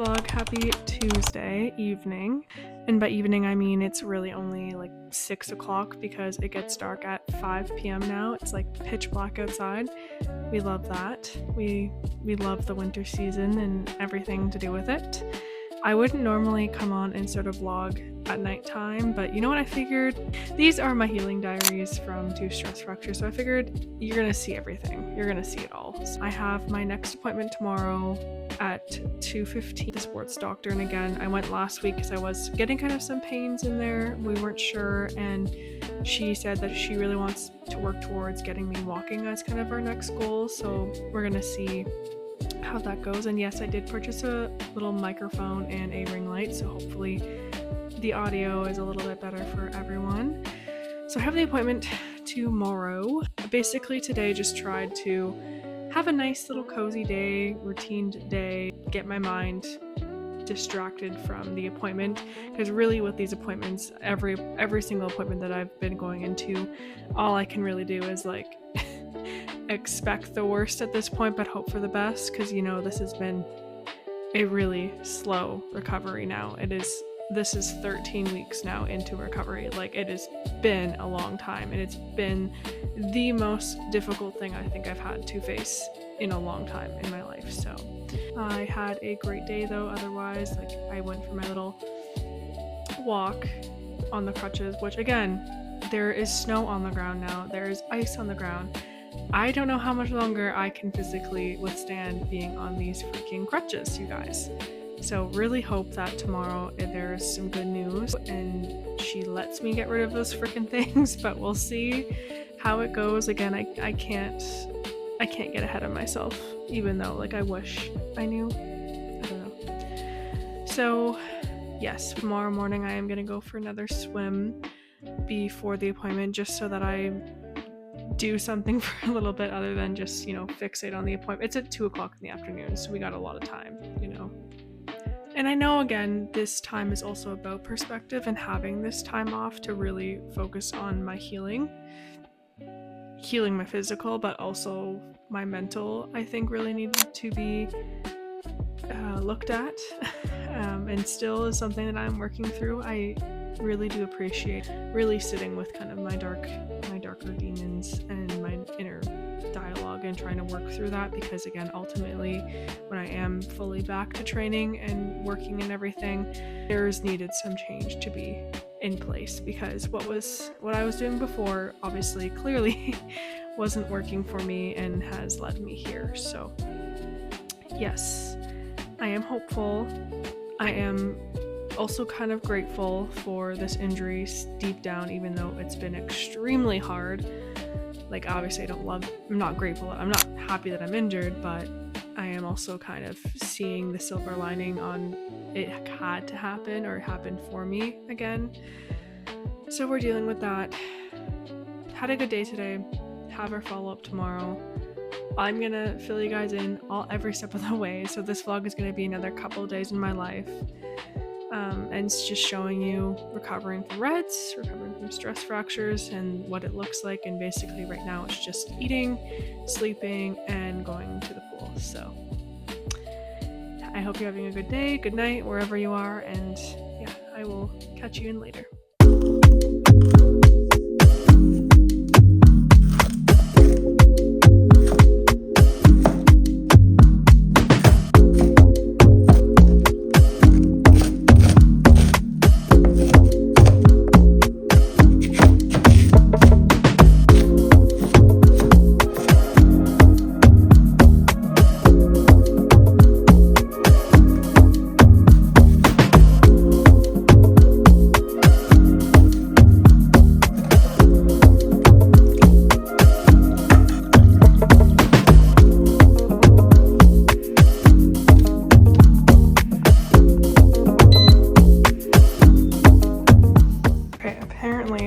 vlog. Happy Tuesday evening. And by evening, I mean it's really only like 6 o'clock because it gets dark at 5 p.m. now. It's like pitch black outside. We love that. We love the winter season and everything to do with it. I wouldn't normally come on and sort of vlog at nighttime, but you know what I figured? These are my healing diaries from 2 stress fractures, so I figured you're gonna see everything. You're gonna see it all. So I have my next appointment tomorrow at 2:15, the sports doctor, and again, I went last week because I was getting kind of some pains in there. We weren't sure, and she said that she really wants to work towards getting me walking as kind of our next goal, so we're gonna see how that goes. And yes, I did purchase a little microphone and a ring light, so hopefully the audio is a little bit better for everyone. So I have the appointment tomorrow. Basically today just tried to have a nice little cozy day, routine day, get my mind distracted from the appointment, because really with these appointments, every single appointment that I've been going into, all I can really do is like expect the worst at this point but hope for the best, because you know this has been a really slow recovery now. This is 13 weeks now into recovery. Like, it has been a long time, and it's been the most difficult thing I think I've had to face in a long time in my life. So I had a great day though. Otherwise, like, I went for my little walk on the crutches, which again, there is snow on the ground now, there is ice on the ground. I don't know how much longer I can physically withstand being on these freaking crutches, you guys. So really hope that tomorrow there's some good news and she lets me get rid of those freaking things, but we'll see how it goes. Again, I can't get ahead of myself, even though like I wish I knew. I don't know. So yes, tomorrow morning I am gonna go for another swim before the appointment, just so that I do something for a little bit other than just, you know, fixate on the appointment. It's at 2 o'clock in the afternoon, so we got a lot of time, you know. And I know, again, this time is also about perspective and having this time off to really focus on my healing my physical, but also my mental, I think really needed to be looked at and still is something that I'm working through. I really do appreciate really sitting with kind of my darker demons and my inner dialogue and trying to work through that, because again, ultimately when I am fully back to training and working and everything, there's needed some change to be in place, because what I was doing before obviously clearly wasn't working for me and has led me here. So yes, I am hopeful. I am also kind of grateful for this injury deep down, even though it's been extremely hard. Like, obviously I'm not grateful, I'm not happy that I'm injured, but I am also kind of seeing the silver lining on it had to happen, or it happened for me again. So we're dealing with that. Had a good day today. Have our follow-up tomorrow. I'm gonna fill you guys in every step of the way. So this vlog is gonna be another couple of days in my life. And it's just showing you recovering from RED-S, recovering from stress fractures, and what it looks like. And basically right now it's just eating, sleeping, and going to the pool. So I hope you're having a good day, good night, wherever you are, and yeah, I will catch you in later.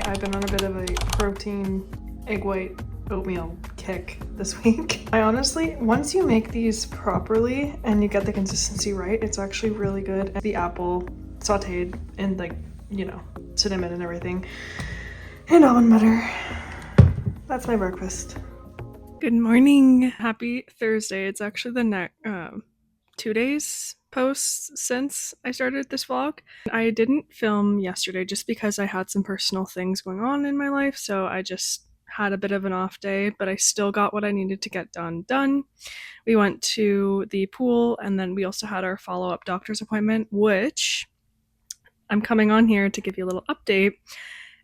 I've been on a bit of a protein egg white oatmeal kick this week. I honestly, once you make these properly and you get the consistency right, it's actually really good. The apple sauteed and, like, you know, cinnamon and everything, and almond butter. That's my breakfast. Good morning. Happy Thursday. It's actually the 2 days posts since I started this vlog. I didn't film yesterday just because I had some personal things going on in my life, so I just had a bit of an off day, but I still got what I needed to get done. We went to the pool, and then we also had our follow-up doctor's appointment, which I'm coming on here to give you a little update.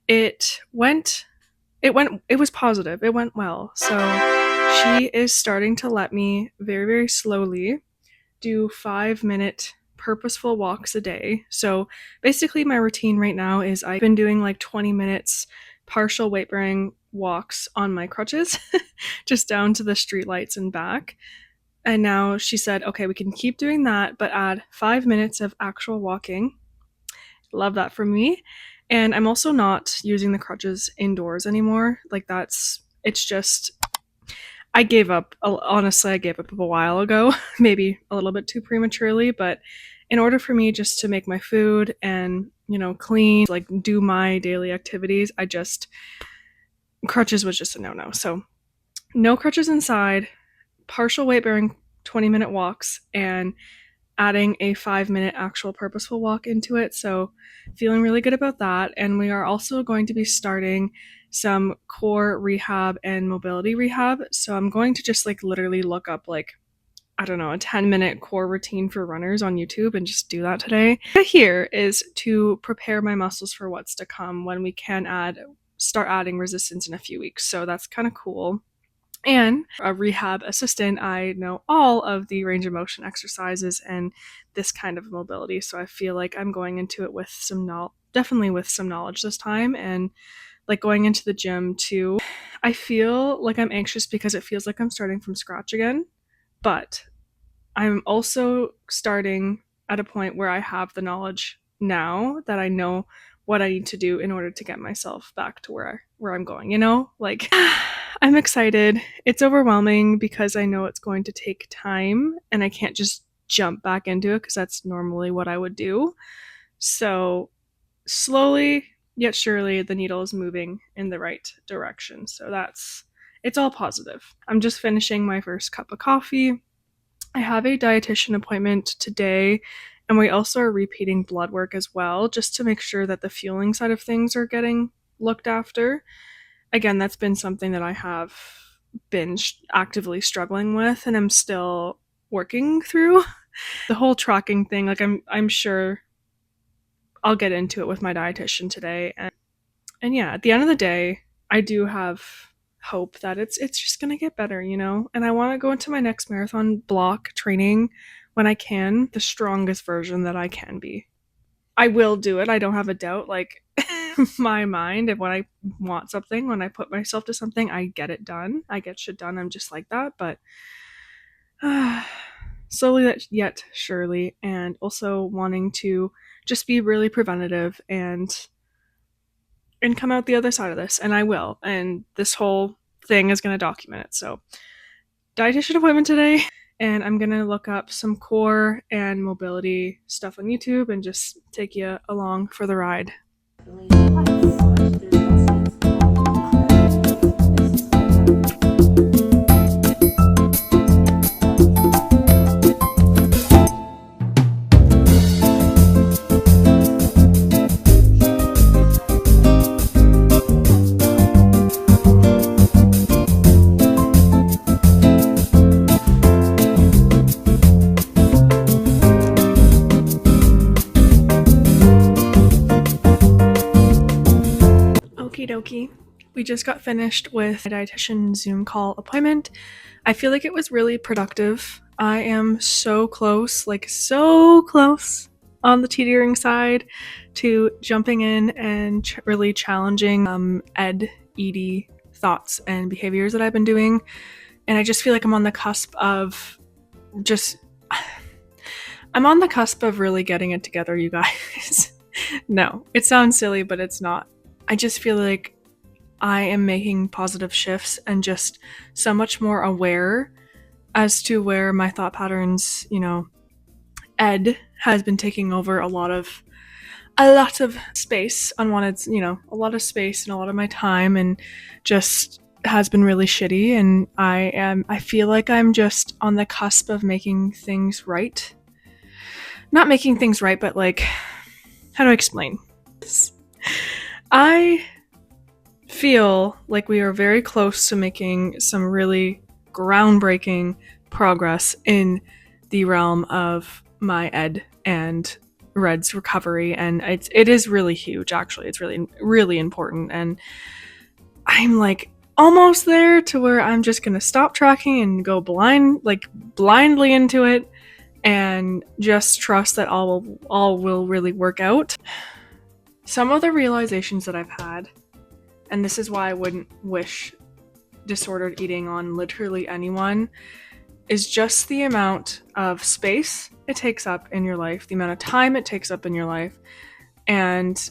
It was positive. It went well. So she is starting to let me very, very slowly do 5-minute purposeful walks a day. So basically my routine right now is I've been doing like 20 minutes partial weight bearing walks on my crutches, just down to the streetlights and back. And now she said, okay, we can keep doing that, but add 5 minutes of actual walking. Love that for me. And I'm also not using the crutches indoors anymore. Like it's just, I gave up. Honestly, I gave up a while ago, maybe a little bit too prematurely, but in order for me just to make my food and, clean, like do my daily activities, crutches was just a no-no. So no crutches inside, partial weight bearing 20-minute walks, and adding a 5-minute actual purposeful walk into it. So feeling really good about that. And we are also going to be starting some core rehab and mobility rehab. So I'm going to just literally look up a 10-minute core routine for runners on YouTube and just do that today. Here is to prepare my muscles for what's to come when we can start adding resistance in a few weeks. So that's kind of cool. And a rehab assistant, I know all of the range of motion exercises and this kind of mobility. So I feel like I'm going into it with definitely with some knowledge this time. And going into the gym too, I feel like I'm anxious because it feels like I'm starting from scratch again. But I'm also starting at a point where I have the knowledge now that I know what I need to do in order to get myself back to where I'm going, I'm excited. It's overwhelming because I know it's going to take time and I can't just jump back into it because that's normally what I would do. So slowly yet surely the needle is moving in the right direction. So it's all positive. I'm just finishing my first cup of coffee. I have a dietitian appointment today, and we also are repeating blood work as well, just to make sure that the fueling side of things are getting looked after. Again, that's been something that I have been actively struggling with, and I'm still working through. The whole tracking thing, I'm sure I'll get into it with my dietitian today. And yeah, at the end of the day, I do have hope that it's just gonna get better, and I want to go into my next marathon block training when I can, the strongest version that I can be. I will do it. I don't have a doubt. My mind, and when I want something, when I put myself to something, I get it done. I get shit done. I'm just like that. But slowly yet surely, and also wanting to just be really preventative and come out the other side of this, and I will. And this whole thing is going to document it. So, dietitian appointment today, and I'm going to look up some core and mobility stuff on YouTube and just take you along for the ride. Dokie. We just got finished with a dietitian Zoom call appointment. I feel like it was really productive. I am so close on the teetering side to jumping in and really challenging ED thoughts and behaviors that I've been doing. And I just feel like I'm on the cusp of really getting it together, you guys. No, it sounds silly, but it's not. I just feel like I am making positive shifts and just so much more aware as to where my thought patterns, Ed has been taking over a lot of space, unwanted, a lot of space and a lot of my time, and just has been really shitty, and I feel like I'm just on the cusp of making things right. Not making things right, but like, how do I explain this? I feel like we are very close to making some really groundbreaking progress in the realm of my ed and Red's recovery, and it is really huge. Actually, it's really important, and I'm like almost there to where I'm just gonna stop tracking and go blindly into it, and just trust that all will really work out. Some of the realizations that I've had, and this is why I wouldn't wish disordered eating on literally anyone, is just the amount of space it takes up in your life, the amount of time it takes up in your life, and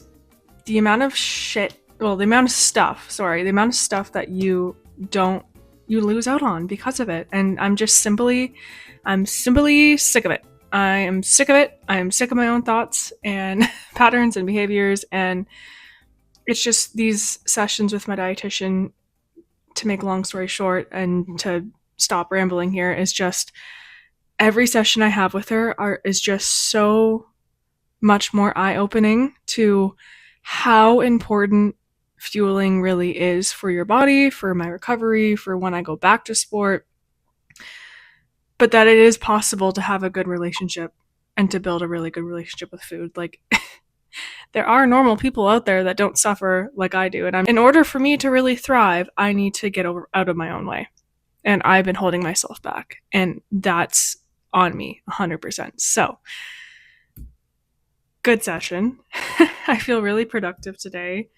the amount of the amount of stuff that you lose out on because of it. And I'm simply sick of it. I am sick of it. I am sick of my own thoughts and patterns and behaviors, and it's just these sessions with my dietitian, to make a long story short and to stop rambling here, is just every session I have with her is just so much more eye-opening to how important fueling really is for your body, for my recovery, for when I go back to sport, but that it is possible to have a good relationship and to build a really good relationship with food. Like, there are normal people out there that don't suffer like I do, and in order for me to really thrive, I need to get out of my own way. And I've been holding myself back, and that's on me 100%. So, good session. I feel really productive today.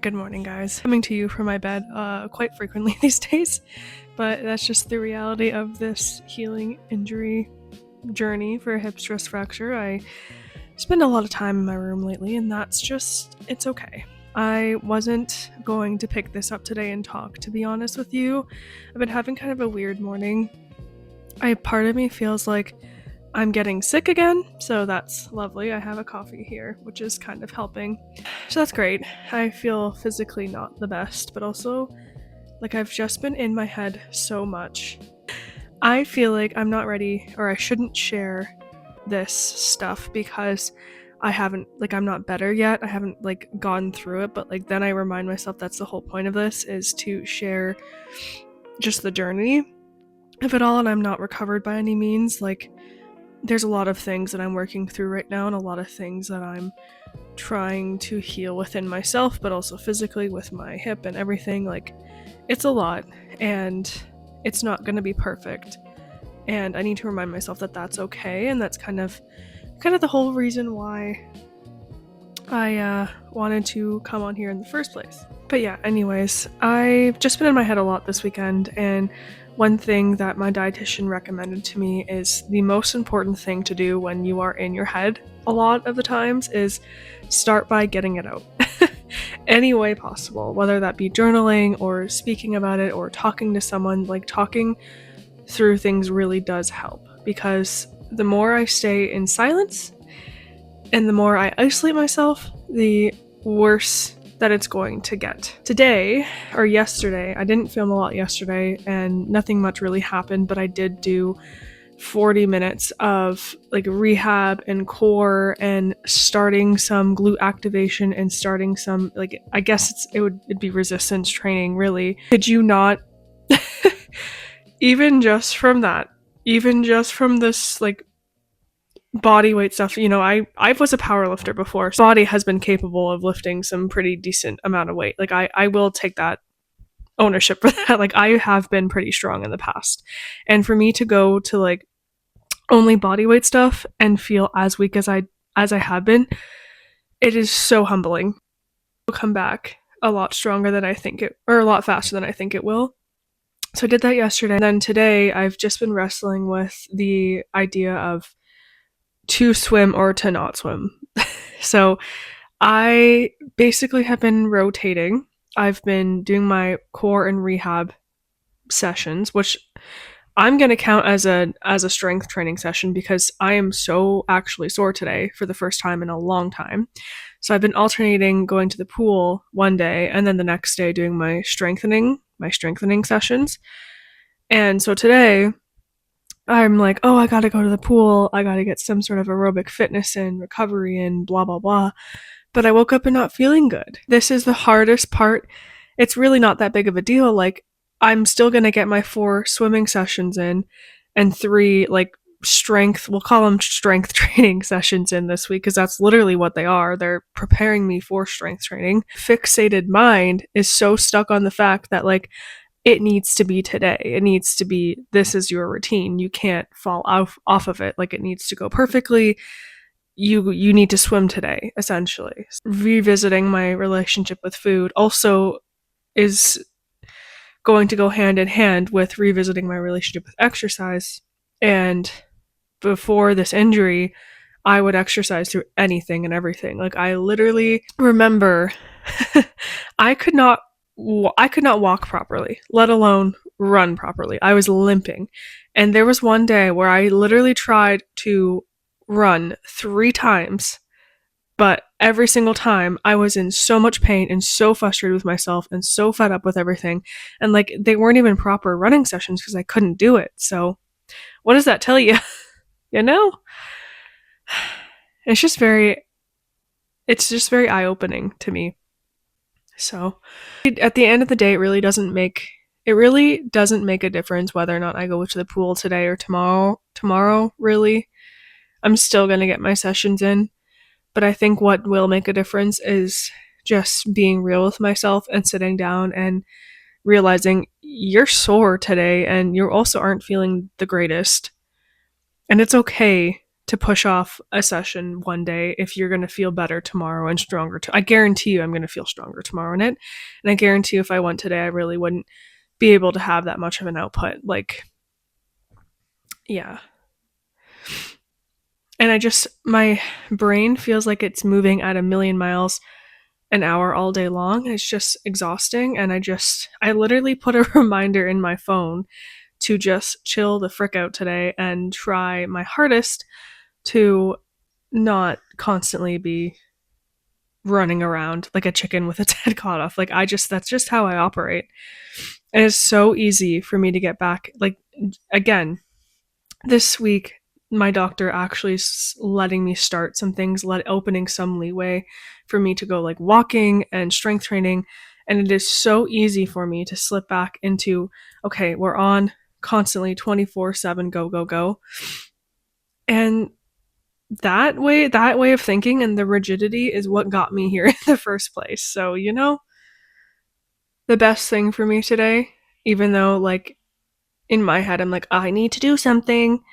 Good morning, guys. Coming to you from my bed quite frequently these days, but that's just the reality of this healing injury journey for a hip stress fracture. I spend a lot of time in my room lately, and it's okay. I wasn't going to pick this up today and talk, to be honest with you. I've been having kind of a weird morning. Part of me feels like I'm getting sick again, so that's lovely. I have a coffee here, which is kind of helping. So that's great. I feel physically not the best, but also like I've just been in my head so much. I feel like I'm not ready, or I shouldn't share this stuff because I'm not better yet. I haven't gone through it, but then I remind myself that's the whole point of this, is to share just the journey of it all, and I'm not recovered by any means. There's a lot of things that I'm working through right now, and a lot of things that I'm trying to heal within myself, but also physically with my hip and everything. It's a lot, and it's not going to be perfect, and I need to remind myself that that's okay, and that's kind of the whole reason why I wanted to come on here in the first place. But yeah, anyways, I've just been in my head a lot this weekend, and one thing that my dietitian recommended to me is the most important thing to do when you are in your head a lot of the times is start by getting it out. Any way possible, whether that be journaling or speaking about it or talking to someone. Talking through things really does help, because the more I stay in silence and the more I isolate myself, the worse that it's going to get. Today, or yesterday, I didn't film a lot yesterday and nothing much really happened, but I did do 40 minutes of like rehab and core and starting some glute activation and starting some, like, I guess it'd be resistance training, really. Did you not? Even just from that, even just from this like body weight stuff, you know, I was a power lifter before. So body has been capable of lifting some pretty decent amount of weight. Like I will take that ownership for that. Like I have been pretty strong in the past. And for me to go to like only body weight stuff and feel as weak as I have been, it is so humbling. It'll come back a lot stronger than I think it, or a lot faster than I think it will. So I did that yesterday. And then today I've just been wrestling with the idea of to swim or to not swim. So I basically have been rotating. I've been doing my core and rehab sessions, which I'm going to count as a strength training session because I am so actually sore today for the first time in a long time. So I've been alternating going to the pool one day and then the next day doing my strengthening sessions. And so today I'm like, oh, I gotta go to the pool. I gotta get some sort of aerobic fitness in, recovery in, blah, blah, blah. But I woke up and not feeling good. This is the hardest part. It's really not that big of a deal. Like, I'm still gonna get my 4 swimming sessions in and 3, like, we'll call them strength training sessions in this week because that's literally what they are. They're preparing me for strength training. Fixated mind is so stuck on the fact that, like, it needs to be today. It needs to be, this is your routine. You can't fall off of it. Like, it needs to go perfectly. You need to swim today, essentially. Revisiting my relationship with food also is going to go hand in hand with revisiting my relationship with exercise. And before this injury, I would exercise through anything and everything. Like, I literally remember I could not walk properly, let alone run properly. I was limping. And there was one day where I literally tried to run 3 times, but every single time I was in so much pain and so frustrated with myself and so fed up with everything. And like, they weren't even proper running sessions because I couldn't do it. So what does that tell you? You know? It's just very eye-opening to me. So at the end of the day, it really doesn't make a difference whether or not I go to the pool today or tomorrow, really. I'm still going to get my sessions in. But I think what will make a difference is just being real with myself and sitting down and realizing you're sore today and you also aren't feeling the greatest. And it's okay to push off a session one day if you're going to feel better tomorrow and stronger. I guarantee you I'm going to feel stronger tomorrow in it. And I guarantee you if I went today, I really wouldn't be able to have that much of an output. Like, yeah. And my brain feels like it's moving at 1,000,000 miles an hour all day long. It's just exhausting. And I literally put a reminder in my phone to just chill the frick out today and try my hardest to not constantly be running around like a chicken with its head cut off. Like, that's just how I operate. And it's so easy for me to get back. Like, again, this week, my doctor actually letting me start some things, opening some leeway for me to go like walking and strength training. And it is so easy for me to slip back into, okay, we're on constantly 24/7, go, go, go. And that way of thinking and the rigidity is what got me here in the first place. So, you know, the best thing for me today, even though like in my head I'm like, I need to do something,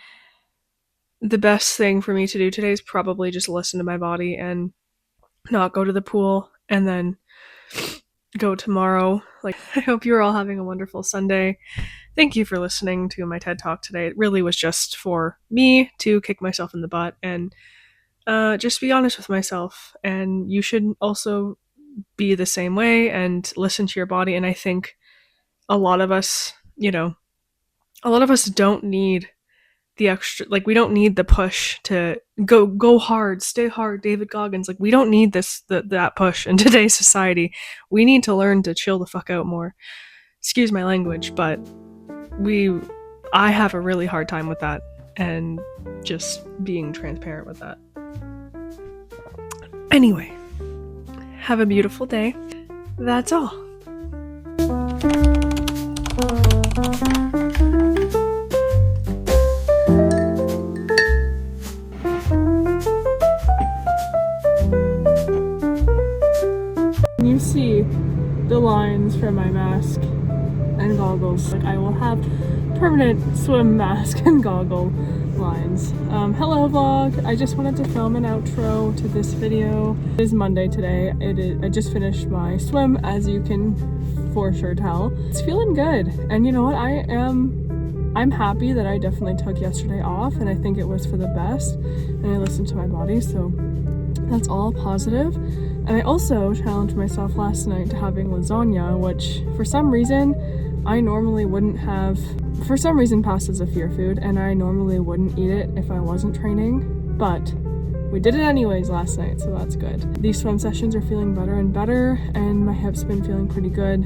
the best thing for me to do today is probably just listen to my body and not go to the pool and then go tomorrow. Like, I hope you're all having a wonderful Sunday. Thank you for listening to my TED Talk today. It really was just for me to kick myself in the butt and just be honest with myself. And you should also be the same way and listen to your body. And I think a lot of us don't need the extra, like, we don't need the push to go hard, stay hard, David Goggins. Like, we don't need that push in today's society. We need to learn to chill the fuck out more. Excuse my language, but I have a really hard time with that. and just being transparent with that. Anyway, have a beautiful day. That's all. You see the lines from my mask and goggles. Like, I will have permanent swim mask and goggle lines. Hello vlog. I just wanted to film an outro to this video. It is Monday today. I just finished my swim, as you can for sure tell. It's feeling good, and you know what? I'm happy that I definitely took yesterday off, and I think it was for the best, and I listened to my body, so that's all positive. And I also challenged myself last night to having lasagna, which for some reason I normally wouldn't have. For some reason passed as a fear food, and I normally wouldn't eat it if I wasn't training, but we did it anyways last night, so that's good. These swim sessions are feeling better and better, and my hip's been feeling pretty good.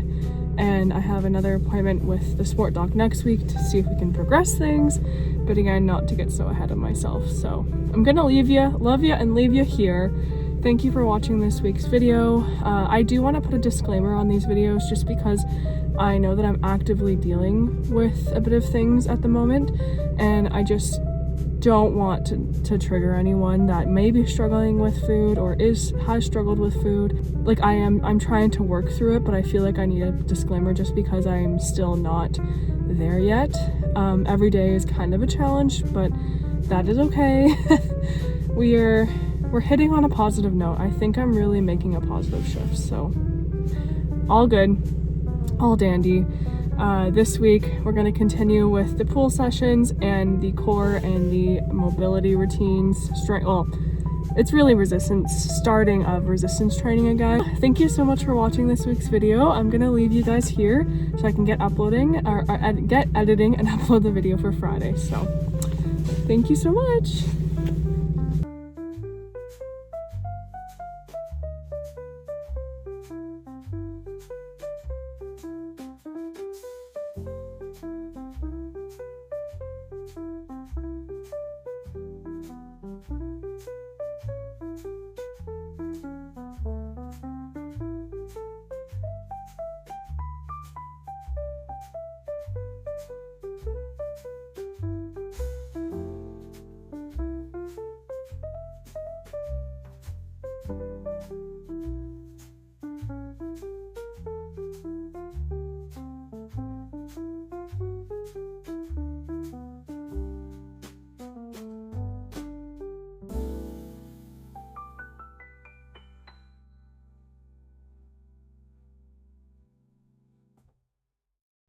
And I have another appointment with the sport doc next week to see if we can progress things, but again, not to get so ahead of myself. So I'm gonna love you, and leave you here. Thank you for watching this week's video. I do want to put a disclaimer on these videos just because I know that I'm actively dealing with a bit of things at the moment, and I just don't want to trigger anyone that may be struggling with food or has struggled with food. Like, I'm trying to work through it, but I feel like I need a disclaimer just because I'm still not there yet. Every day is kind of a challenge, but that is okay. We're hitting on a positive note. I think I'm really making a positive shift, so all good, all dandy. This week we're going to continue with the pool sessions and the core and the mobility routines. Well, it's really starting of resistance training again. Thank you so much for watching this week's video. I'm going to leave you guys here so I can get editing and upload the video for Friday. So thank you so much.